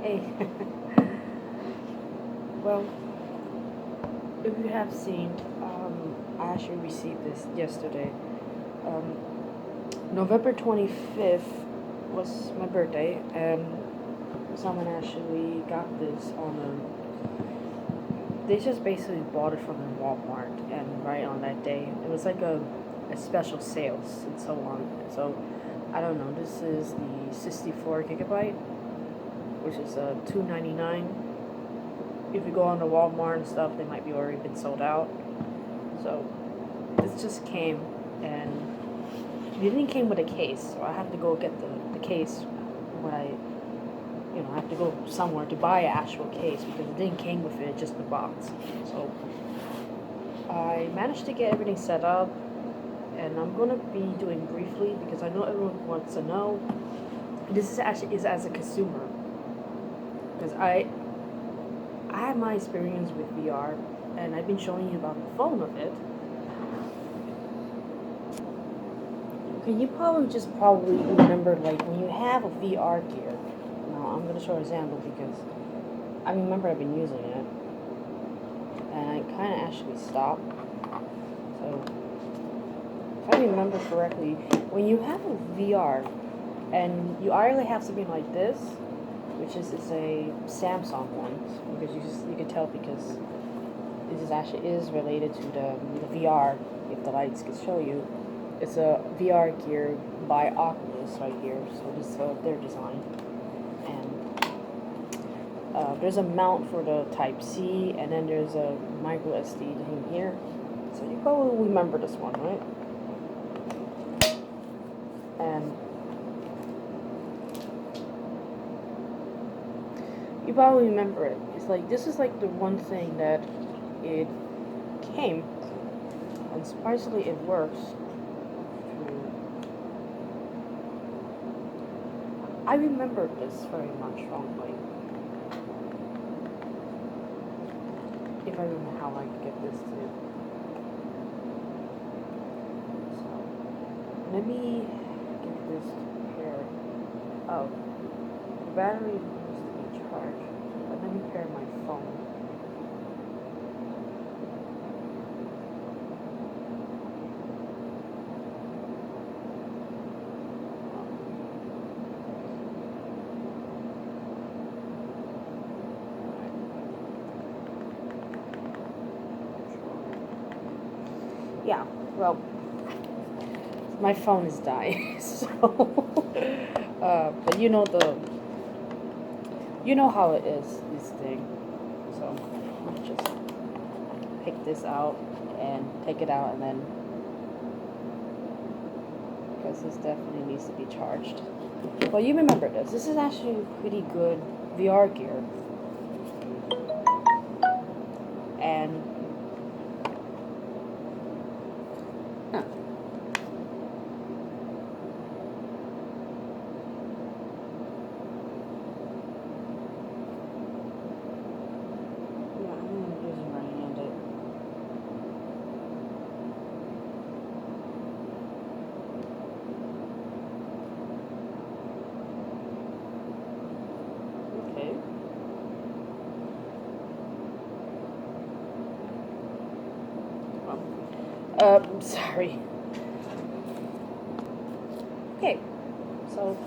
Hey. Well, if you have seen, I actually received this yesterday. Um, November 25th was my birthday, and someone actually got this on they just basically bought it from the Walmart, and right on that day, it was like a special sales and so on. So, I don't know, this is the 64 gigabyte, which is $299. If you go on the Walmart and stuff, they might be already been sold out. So this just came, and it didn't came with a case, so I have to go get the case when I have to go somewhere to buy an actual case because it didn't came with it, just the box. So I managed to get everything set up, and I'm gonna be doing briefly because I know everyone wants to know. This is actually is as a consumer because I have my experience with VR, and I've been showing you about the phone of it. Okay, you probably remember like when you have a VR gear. Now I'm gonna show an example because I remember I've been using it, and I kind of actually stopped. So if I remember correctly, when you have a VR, and you either have something like this, which is a Samsung one, because you can tell because this is actually is related to the VR. If the lights can show you, it's a VR gear by Oculus right here. So this is their design, and there's a mount for the Type C, and then there's a micro SD thing here. So you probably remember this one, right? And you probably remember it. It's like this is like the one thing that it came, and surprisingly it works. I remember this very much strongly. If I remember how I could get this to. So let me get this paired. Oh, the battery needs to be charged. But let me pair my phone. Yeah, well, my phone is dying, so but you know how it is, this thing. So let's just pick this out and take it out, and then because this definitely needs to be charged. Well, you remember this. This is actually pretty good VR gear, and huh. Yeah, I'm using right-handed. Okay. Sorry. Okay, so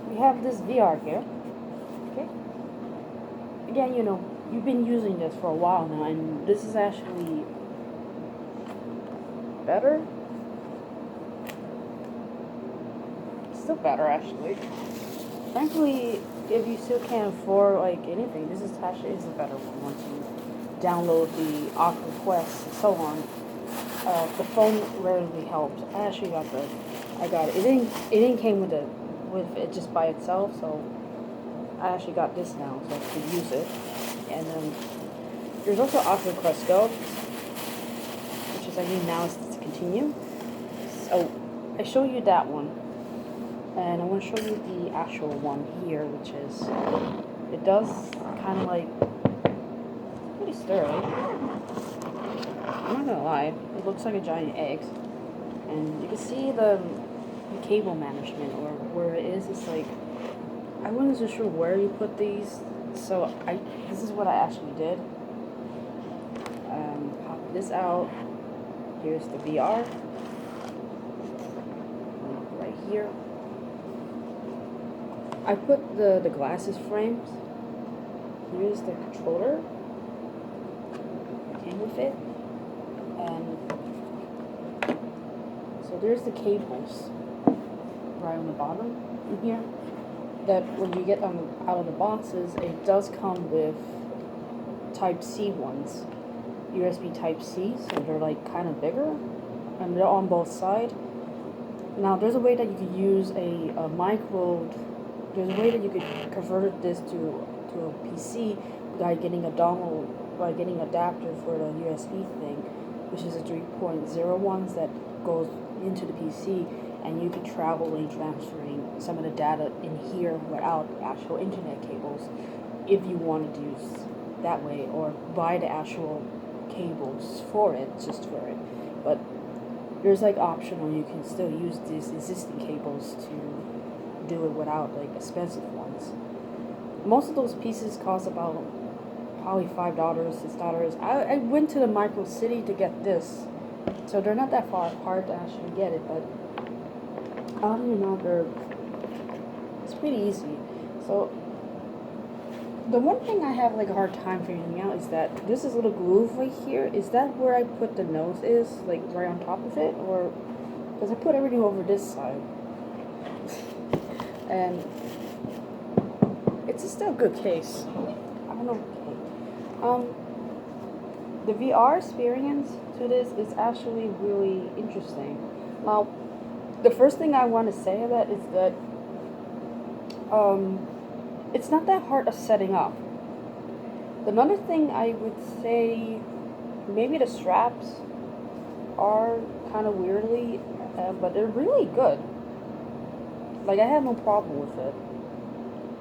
we have this VR here. Okay. Again, you've been using this for a while now, and this is actually better. Still better, actually. Frankly, if you still can't afford like anything, this is actually is a better one once you download the Oculus Quest and so on. The phone rarely helped. I got it. It didn't came with it just by itself, so I actually got this now so I can use it. And there's also Oculus Quest Go, which is I think now is to continue. So I show you that one, and I want to show you the actual one here, which is it does kind of like pretty sturdy. I'm not gonna lie, it looks like a giant egg, and you can see the cable management, or where it is. It's like I wasn't so sure where you put these, so this is what I actually did. Pop this out. Here's the VR right here. I put the glasses frames. Here's the controller. Came with it, and so there's the cables right on the bottom in here. That when you get them out of the boxes, it does come with Type C ones, USB Type C, so they're like kind of bigger, and they're on both sides. Now there's a way that you could use a micro. There's a way that you could convert this to a PC by getting a dongle, by getting an adapter for the USB thing, which is a 3.0 ones that goes into the PC, and you can travel and transferring some of the data in here without actual internet cables, if you wanted to use that way, or buy the actual cables for it, just for it. But there's like optional, you can still use these existing cables to do it without like expensive ones. Most of those pieces cost about probably $5, $6. I went to the Micro City to get this, so they're not that far apart to actually get it, but I don't even know, it's pretty easy. So the one thing I have like a hard time figuring out is that this little groove right here, is that where I put the nose is, like right on top of it, or because I put everything over this side. And it's still a good case. I don't know. The VR experience to this is actually really interesting. Now, the first thing I want to say about it is that it's not that hard of setting up. Another thing I would say, maybe the straps are kind of weirdly, but they're really good. Like, I have no problem with it.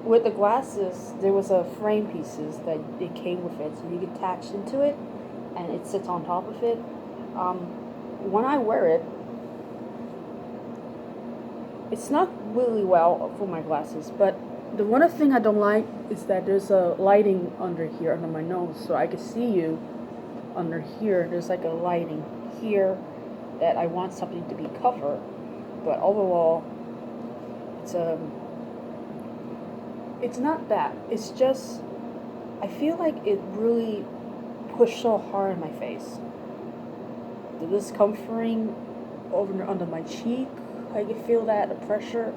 With the glasses, there was a frame pieces that it came with it, so you could attach into it, and it sits on top of it. When I wear it, it's not really well for my glasses, but the one thing I don't like is that there's a lighting under here, under my nose, so I can see you under here. There's like a lighting here that I want something to be covered, but overall, it's not that. It's just, I feel like it really pushed so hard in my face. The discomforting over under my cheek, I could feel that, the pressure,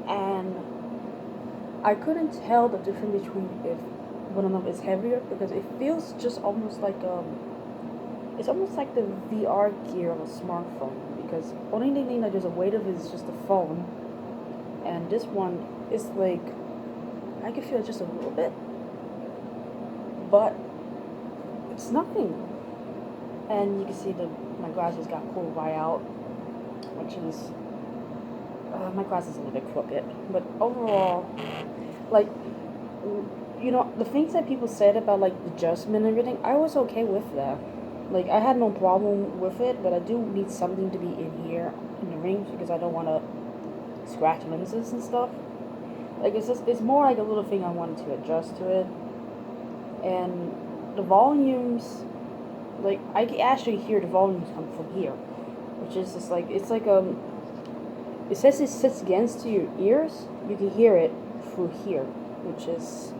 and I couldn't tell the difference between if one of them is heavier, because it feels just almost like it's almost like the VR gear of a smartphone, because only thing that there's a weight of it is just the phone, and this one is like, I can feel it just a little bit, but it's nothing. And you can see my glasses got pulled right out, which is, my glasses are a little bit crooked, but overall, like, you know, the things that people said about like adjustment and everything, I was okay with that. Like, I had no problem with it, but I do need something to be in here in the rings, because I don't want to scratch lenses and stuff. Like, it's more like a little thing I wanted to adjust to it. And the volumes, like, I can actually hear the volumes come from here, which is just like, it's like it says it sits against your ears. You can hear it through here, which is,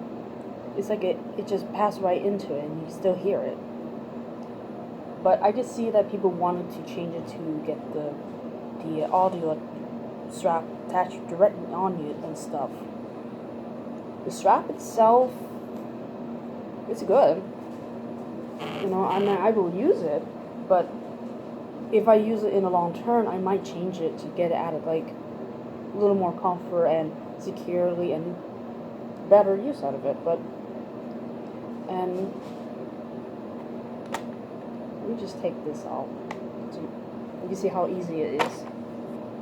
it's like it just passed right into it, and you still hear it. But I just see that people wanted to change it to get the audio strap attached directly on you and stuff. The strap itself, it's good. You know, I mean, I will use it, but if I use it in the long term, I might change it to get it out of like a little more comfort and securely and better use out of it. But, and let me just take this off so you can see how easy it is.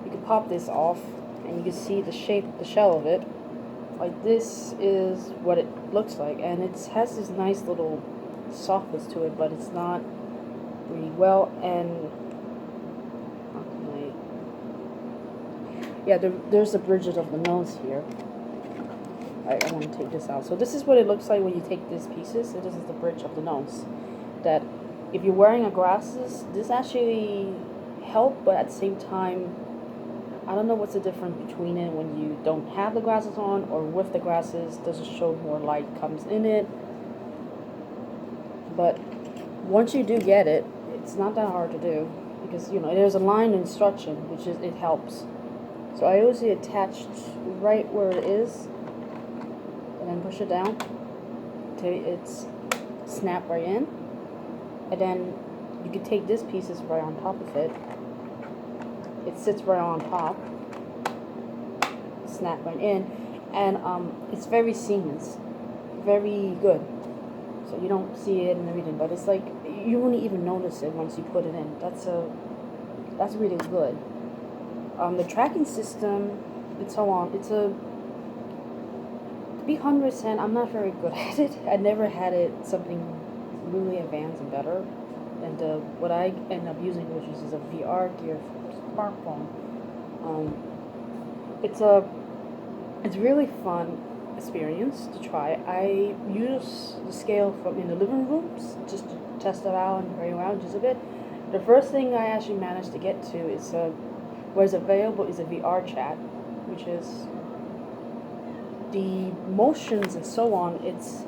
You can pop this off and you can see the shape, the shell of it. Like, this is what it looks like, and it has this nice little softness to it, but it's not really well. And yeah, there's the bridges of the nose here, I want to take this out. So this is what it looks like when you take these pieces. So this is the bridge of the nose. That if you're wearing a glasses, this actually help, but at the same time, I don't know what's the difference between it when you don't have the glasses on or with the glasses. Does it show more light comes in it? But once you do get it, it's not that hard to do because there's a line instruction which is it helps. So I always attached right where it is, and then push it down till it's snap right in, and then you can take this pieces right on top of it. It sits right on top, snap right in, and it's very seamless, very good. So you don't see it and everything, but it's like you won't even notice it once you put it in. That's really good. The tracking system, it's so on. It's to be 100%, I'm not very good at it. I never had it something really advanced and better. And what I end up using, which is a VR gear smartphone. It's really fun experience to try. I use the scale from in the living rooms just to test it out and play around just a bit. The first thing I actually managed to get to is what is available is a VR chat, which is the motions and so on. It's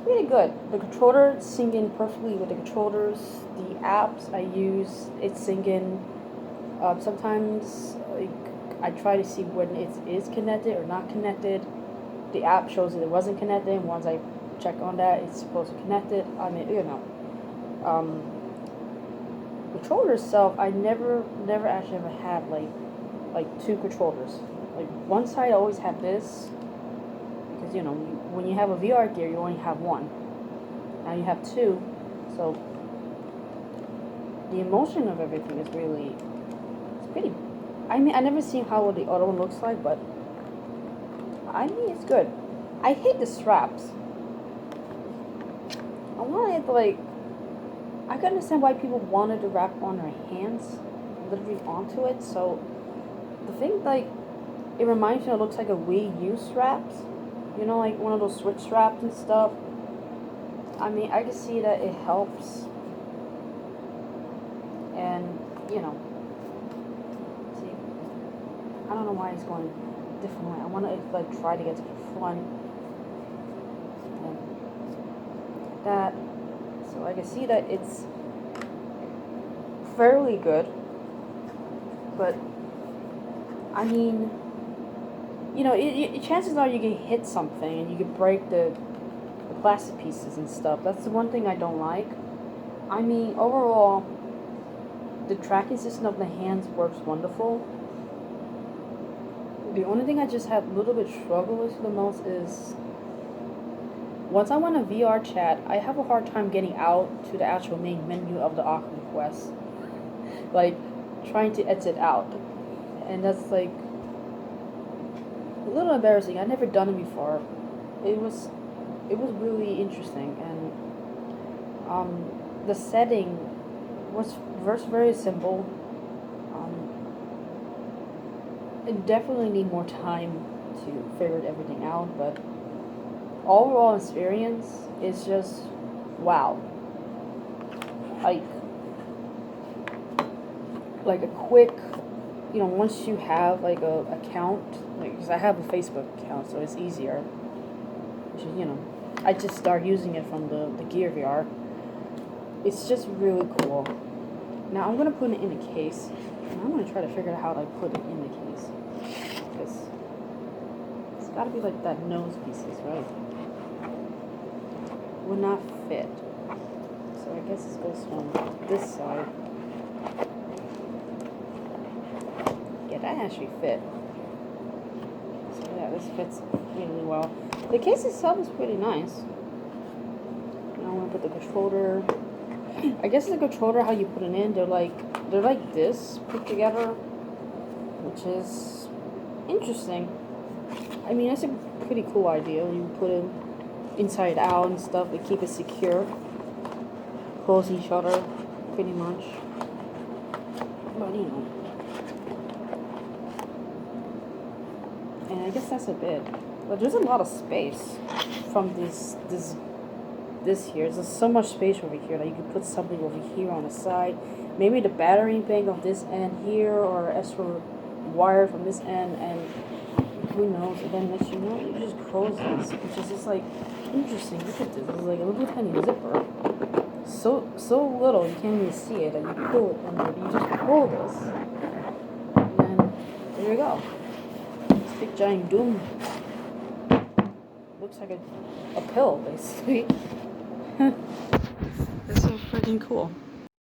pretty good. The controller syncing perfectly with the controllers. The apps I use, it's syncing. Sometimes I try to see when it is connected or not connected. The app shows that it wasn't connected, and once I check on that, it's supposed to connect it. I mean, controller itself, I never actually ever had like two controllers. Like one side I always have this, because when you have a VR gear, you only have one. Now you have two, so the emotion of everything is really, it's pretty. I mean, I never seen how the other one looks like, but I mean, it's good. I hate the straps. I wanted I can understand why people wanted to wrap on their hands, literally onto it. So the thing, it reminds me, it looks like a Wii U straps. Like one of those Switch straps and stuff. I mean, I can see that it helps. And, see, I don't know why it's going different way. I want to, try to get to the front. And that. So I can see that it's fairly good. But, I mean, chances are you can hit something and you can break the plastic pieces and stuff. That's the one thing I don't like. I mean, overall, the tracking system of the hands works wonderful. The only thing I just have a little bit struggle with the most is once I'm on a VR chat, I have a hard time getting out to the actual main menu of the Oculus Quest. Trying to exit out. And that's a little embarrassing. I've never done it before. It was really interesting, and the setting was very simple. It definitely need more time to figure everything out, but overall experience is just wow. Like a quick, once you have a account, because I have a Facebook account, so it's easier. Which is, I just start using it from the Gear VR. It's just really cool. Now I'm gonna put it in a case, and I'm gonna try to figure out how to put it in the case, because it's gotta be like that nose pieces, right? Will not fit. So I guess it goes from this side. Yeah, that actually fit. So yeah, this fits really well. The case itself is pretty nice. Now I'm gonna put the controller. I guess the controller, how you put it in, they're like this put together, which is interesting. I mean, that's a pretty cool idea. You put it inside out and stuff to keep it secure. Close each other, pretty much. But and I guess that's a bit. But there's a lot of space from this here. There's so much space over here that you could put something over here on the side. Maybe the battery bank on this end here, or extra wire from this end, and who knows. And then next you know, you just close this, which is just like interesting. Look at this. It's like a little tiny zipper. So little you can't even see it, and you pull it, and you just pull this, and then there you go. This big giant doom looks like a pill, basically. It's so freaking cool.